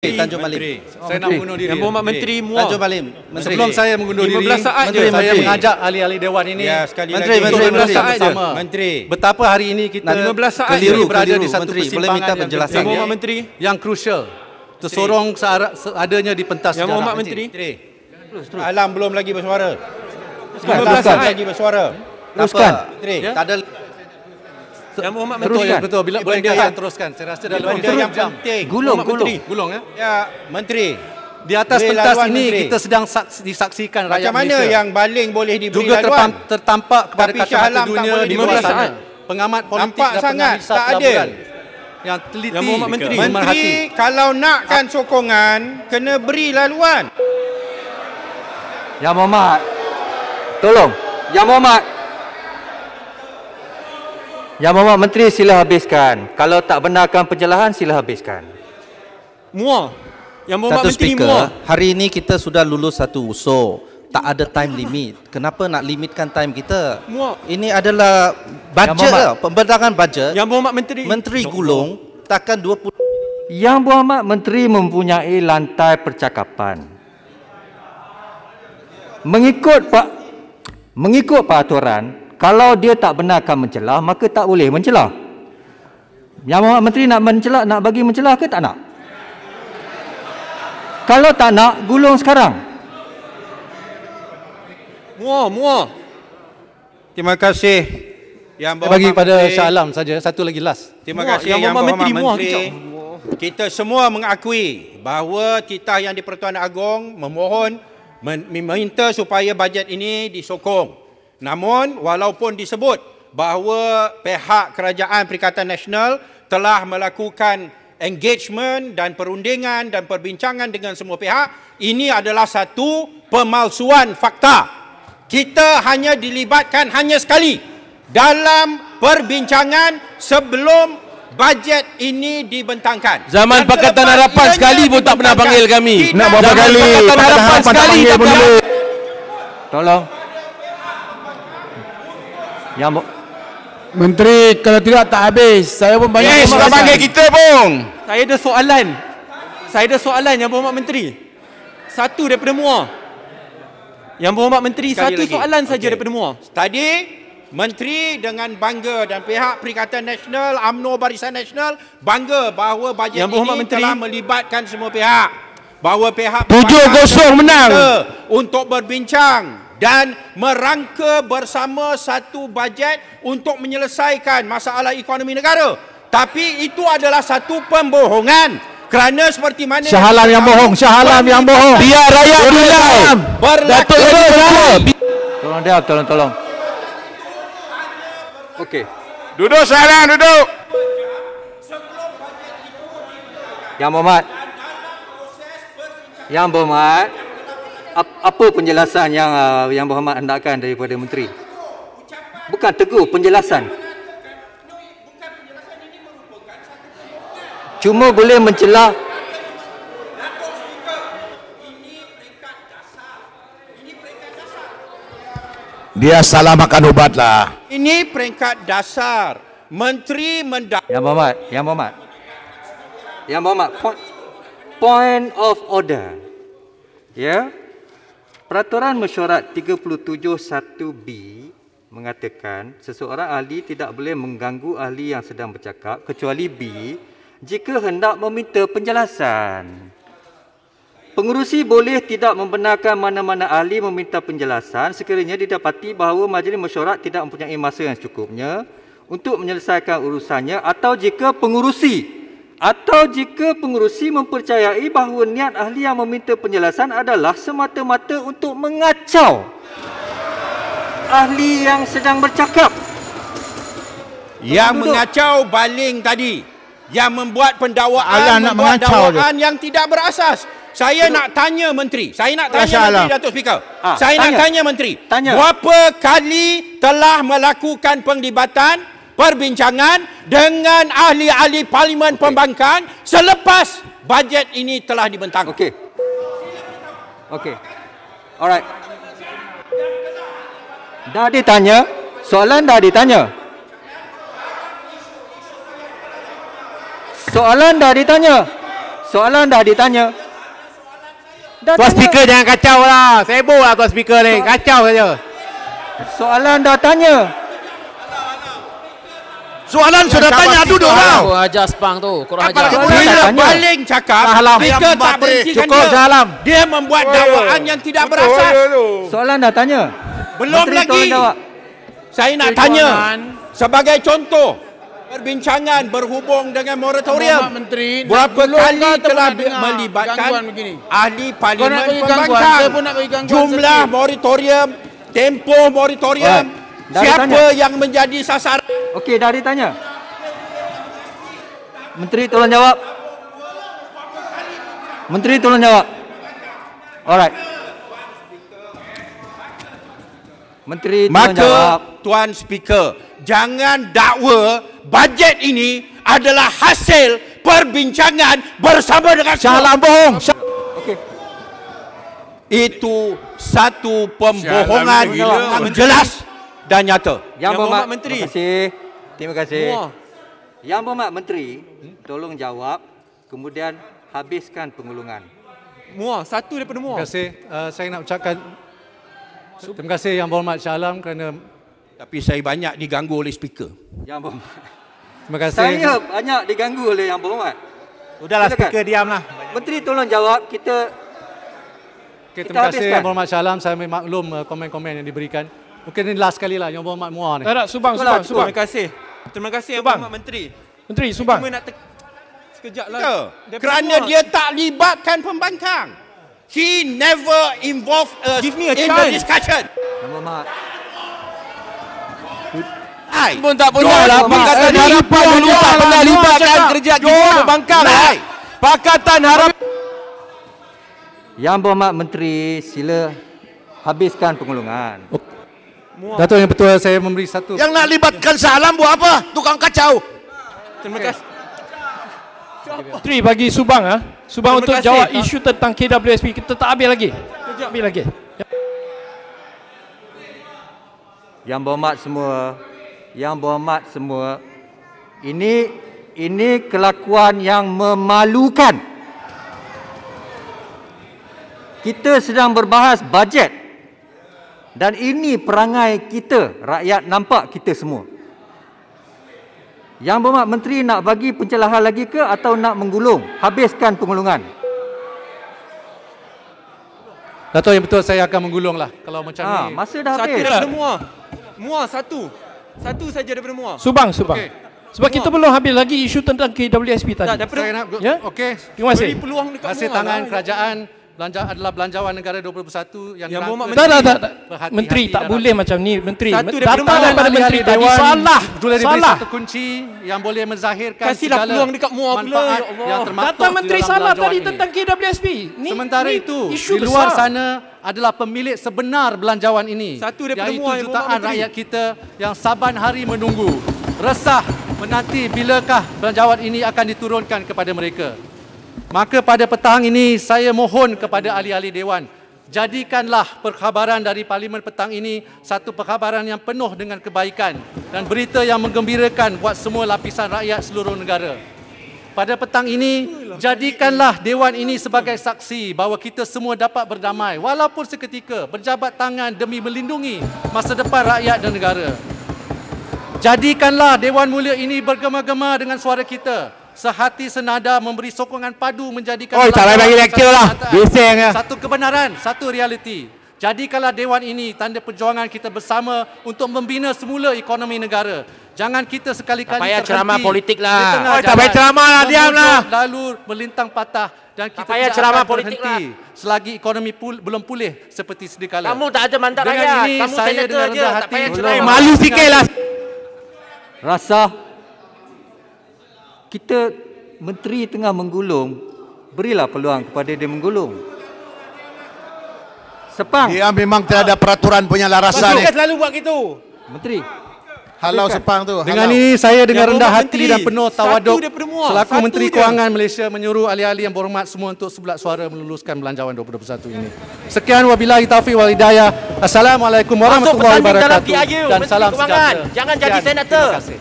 Tanjung Malim. Saya nak mengundur diri. Yang Berhormat Menteri Muar. Tanjung Malim. Menteri. Sebelum saya mengundur diri, 15 saat Menteri, je. saya mengajak ahli-ahli Dewan ini sekali Menteri, lagi. Menteri, Menteri, bersama Menteri. betapa hari ini kita 15 saat keliru je. berada di satu Menteri, boleh persimpangan minta penjelasan. Yang Berhormat Menteri. yang crucial. Tersorong seadanya di pentas Yang sejarah. Berhormat Menteri. Menteri. Alam belum lagi bersuara. 15 saat. lagi bersuara. Teruskan. Menteri. Ya. Tak ada Yang Berhormat Betul, Menteri. ya, betul. Bila boleh benda dia yang- teruskan. Saya rasa dalam benda yang penting. Gulung. Gulung ya. Ya, Menteri. Di atas Beri pentas laluan, ini Menteri. kita sedang disaksikan rakyat Macam mana Malaysia. yang baling boleh diberi juga laluan? tertampak kepada Tapi Shah kacamata Alam tak dunia boleh di diberi luar laluan. sana. Pengamat politik Nampak dan sangat penganalisa tak adil. pelaburan yang teliti, Yang Berhormat Menteri. Menteri, kalau nakkan sokongan, kena beri laluan. Yang Berhormat, tolong. Yang Berhormat. Yang Berhormat Menteri, sila habiskan. Kalau tak benarkan penyalahan, sila habiskan. Muar. Yang Berhormat Satu Menteri speaker, Muar. hari ini kita sudah lulus satu usul. Tak ada time limit. Kenapa nak limitkan time kita? Muar. Ini adalah bajet, Yang pembentangan bajet. Yang Berhormat Menteri. Menteri Gulung takkan 20. Yang Berhormat Menteri mempunyai lantai percakapan. Mengikut peraturan, kalau dia tak benarkan mencelah, maka tak boleh mencelah. Yang Berhormat Menteri nak mencelah, nak bagi mencelah ke tak nak? Kalau tak nak, gulung sekarang. Muar. Terima kasih. Yang Saya bagi pada Menteri. Shah Alam saja. Satu lagi last. Terima Muar. kasih Yang Yang Berhormat Berhormat Menteri, Menteri. Muar, Kita semua mengakui bahawa titah yang di-Pertuan Agong memohon meminta supaya bajet ini disokong. Namun walaupun disebut bahawa pihak Kerajaan Perikatan Nasional telah melakukan engagement dan perundingan dan perbincangan dengan semua pihak, ini adalah satu pemalsuan fakta. Kita hanya dilibatkan hanya sekali dalam perbincangan sebelum bajet ini dibentangkan. Zaman Dan Pakatan selepas Harapan ianya sekali pun tak pernah panggil kami. kita Nak berapa zaman kali? Pakatan Harapan sekali tak pernah. Tolong. Yang Menteri, kalau tidak tak habis. Saya pun banyak. Yes, sudah panggil kita pun. Saya ada soalan Yang Berhormat Menteri. Satu daripada Muar. Yang Berhormat Menteri, Sekali satu lagi. soalan saja Okey. daripada Muar. Tadi Menteri dengan bangga dan pihak Perikatan Nasional, UMNO Barisan Nasional bangga bahawa bajet Yang Berhormat ini Menteri. telah melibatkan semua pihak. Bahawa pihak 7-0 menang. untuk berbincang dan merangka bersama satu bajet untuk menyelesaikan masalah ekonomi negara. Tapi itu adalah satu pembohongan. Kerana seperti mana Shah Alam yang bohong, Shah Alam yang bohong. Biar rakyat menilai. berlaku Datuk Seri bersalah. Tolong dia, tolong. Okey. Duduk sekarang, duduk. Yang Berhormat. Yang Berhormat. Apa penjelasan yang Berhormat hendakkan daripada Menteri? Bukan tegur, penjelasan. Cuma boleh mencelah. Dia salah makan ubat lah. Ini peringkat dasar. Menteri Yang Berhormat. Point of order. Ya. Peraturan Mesyuarat 371B mengatakan seseorang ahli tidak boleh mengganggu ahli yang sedang bercakap kecuali B jika hendak meminta penjelasan. Pengerusi boleh tidak membenarkan mana-mana ahli meminta penjelasan sekiranya didapati bahawa majlis mesyuarat tidak mempunyai masa yang secukupnya untuk menyelesaikan urusannya atau jika pengerusi mempercayai bahawa niat ahli yang meminta penjelasan adalah semata-mata untuk mengacau ahli yang sedang bercakap. yang mengacau baling tadi, yang membuat pendawaan, Alah nak membuat mengacau dakwaan yang tidak berasas. Saya nak tanya Menteri, Menteri Datuk Speaker. Saya nak tanya Menteri, berapa kali telah melakukan penglibatan, perbincangan dengan ahli-ahli Parlimen Pembangkang selepas bajet ini telah dibentang? Okey. Alright. Dah ditanya, soalan dah ditanya. Soalan dah ditanya. Tuan Speaker jangan kacau lah. Sibuk lah Tuan Speaker ni. Kacau saja. Soalan dah tanya. Soalan sudah tanya, duduk lah. Kurang ajar Spang tu. Kurang ajar. Bila Baling cakap, Speaker tak berhentikan Cukup dia. Salam. Dia membuat dakwaan yang tidak berasas. Soalan dah tanya. Belum Menteri, lagi. tolong jawab. Saya nak tanya, sebagai contoh, perbincangan berhubung dengan moratorium. Menteri, Berapa kali telah gangguan melibatkan begini. ahli Kau nak parlimen bagi gangguan, pembangkang. saya pun nak bagi gangguan Jumlah sikit. moratorium, tempoh moratorium, Dah siapa ditanya. yang menjadi sasaran. Okey, dah ditanya. Menteri tolong jawab. Menteri tolong jawab. Alright. Menteri tolong jawab. Maka Tuan Speaker, jangan dakwa bajet ini adalah hasil perbincangan bersama dengan Salam bohong. Okey. itu satu pembohongan yang jelas dan nyata. Yang Berhormat Menteri. Terima kasih. Terima kasih. Muar. Yang Berhormat Menteri, tolong jawab kemudian habiskan pengulungan. Muar. Satu daripada Muar. Terima kasih. Saya nak ucapkan terima kasih Yang Berhormat Shah Alam kerana Tapi saya banyak diganggu oleh speaker. Yang Berhormat. terima kasih. Saya banyak diganggu oleh Yang Berhormat. Udahlah Silakan. Speaker diamlah. Menteri tolong jawab. Kita Okay, kita terima kasih habiskan. Yang Berhormat Shah Alam. Saya maklum komen-komen yang diberikan. Mungkin ini last kali lah Yang Berhormat Muar ni. Tak, Subang, Betul lah, Subang, Subang. Terima kasih. Terima kasih Yang Subang. Berhormat Menteri. Menteri, Subang. Cuma nak sekejap lah. Daripada Kerana Muar. dia tak libatkan pembangkang. He never involved us Give me a in chance. the discussion. Yang Berhormat. Pun tak punya lah. Pakatan Harapan dulu tak pernah libatkan kerja kita pembangkang. Pakatan Harapan. Yang Berhormat Menteri, sila habiskan pengulungan. Datuk yang betul, saya memberi satu. Yang nak libatkan Salam buat apa? Tukang kacau. Terima kasih. Menteri bagi Subang Subang Terima untuk kasih. jawab isu tentang KWSP. Kita tak habis lagi. Habis lagi. Yang Berhormat semua, Yang Berhormat semua, ini kelakuan yang memalukan. Kita sedang berbahas bajet dan ini perangai kita, rakyat nampak kita semua. Yang Berhormat Menteri nak bagi pencerahan lagi ke atau nak menggulung? Habiskan pengulungan. Datuk yang betul, saya akan menggulung lah kalau macam ni. Masa dah Satu habis. daripada Muar. Muar satu. Satu saja daripada Muar. Subang, Subang. Okey. Sebab kita belum habis lagi isu tentang KWSP Tak, tadi. daripada Saya nak Ya? okey. Terima kasih. beri peluang dekat Hasil Muar tangan lah. kerajaan adalah belanjawan negara 2021 yang Yang dirangka- Berhormat Tak. berhati-hati Menteri tak dan boleh macam ni. Menteri, Satu data daripada daripada ahli-ahli Menteri tadi Dewan salah. boleh diberi Salah. satu kunci yang boleh menzahirkan Kasihlah segala peluang dekat Muar pula, manfaat ya Allah. yang termaktub Data di Menteri dalam salah belanjawan tadi ini. tentang KWSP. Sementara itu, isu di luar besar. sana adalah pemilik sebenar belanjawan ini. Satu daripada iaitu Muar yang jutaan Berhormat Menteri. rakyat kita yang saban hari menunggu, resah menanti bilakah belanjawan ini akan diturunkan kepada mereka. Maka pada petang ini saya mohon kepada ahli-ahli Dewan, jadikanlah perkhabaran dari Parlimen petang ini satu perkhabaran yang penuh dengan kebaikan dan berita yang menggembirakan buat semua lapisan rakyat seluruh negara. Pada petang ini, jadikanlah Dewan ini sebagai saksi bahawa kita semua dapat berdamai walaupun seketika, berjabat tangan demi melindungi masa depan rakyat dan negara. Jadikanlah Dewan Mulia ini bergema-gema dengan suara kita, sehati senada memberi sokongan padu menjadikan Oi, tak payah bagi lecture lah. Bising ya. satu kebenaran, satu realiti. Jadikanlah Dewan ini tanda perjuangan kita bersama untuk membina semula ekonomi negara. Jangan kita sekali-kali Tak payah terhenti ceramah politik lah. di tengah Oi, tak payah jalan, ceramah lah, diam lah. membujuk, lalu melintang patah dan kita payah tidak ceramah akan politik berhenti selagi ekonomi belum pulih seperti sedia kala. Kamu tak ada mandat Dengan rakyat. ini, Kamu saya senator dengan je. rendah Tak hati payah belum ceramah. malu sikit lah. Rasa kita menteri tengah menggulung, berilah peluang kepada dia menggulung. Sepang, Dia memang tidak ada peraturan penyelarasan ni. Speaker selalu buat gitu. menteri. Halau Sepang tu. Dengan halau. ini saya dengan Yang rendah Berhormat hati Menteri, dan penuh tawaduk satu daripada Muar, selaku satu Menteri je. Kewangan Malaysia menyuruh ahli-ahli yang berhormat semua untuk sebelah suara meluluskan belanjawan 2021 ini. Sekian wabillahi taufiq wal hidayah. Assalamualaikum Masuk warahmatullahi bertanding dalam wabarakatuh PIU, dan Menteri salam Kewangan. sejahtera. Jangan jadi Sekian. senator. Terima kasih.